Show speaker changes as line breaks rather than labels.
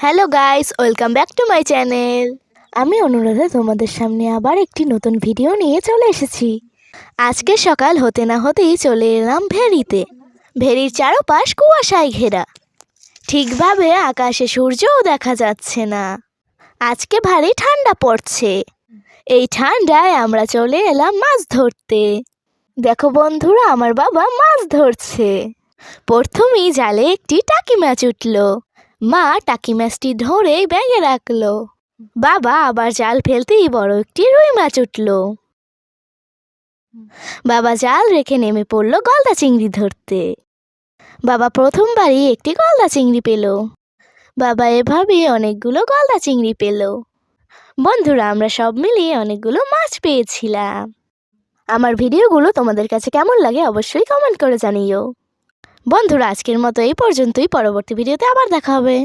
Hello guys, welcome back to my channel. আমি অনুরাধা তোমাদের সামনে আবার একটি নতুন ভিডিও নিয়ে চলে এসেছি। আজকে সকাল হতে না হতেই চলে এলাম ভেরিতে। ভেরির চারপাশ কুয়াশায় ঘেরা, ঠিকভাবে আকাশে সূর্যও দেখা যাচ্ছে না। আজকে ভারী ঠান্ডা পড়ছে। এই ঠান্ডায় আমরা চলে এলাম মাছ ধরতে। দেখো বন্ধুরা, আমার বাবা মাছ ধরছে। প্রথমেই জালে একটি টাকি মাছ উঠলো। মা টাকি মাছটি ধরে ব্যাগে রাখলো। বাবা আবার জাল ফেলতেই বড় একটি রুই মাছ উঠলো। বাবা জাল রেখে নেমে পড়লো গলদা চিংড়ি ধরতে। বাবা প্রথমবারই একটি গলদা চিংড়ি পেল। বাবা এভাবে অনেকগুলো গলদা চিংড়ি পেল। বন্ধুরা, আমরা সব মিলিয়ে অনেকগুলো মাছ পেয়েছিলাম। আমার ভিডিওগুলো তোমাদের কাছে কেমন লাগে অবশ্যই কমেন্ট করে জানিও। বন্ধুরা, আজকের মতো এই পর্যন্তই। পরবর্তী ভিডিওতে আবার দেখা হবে।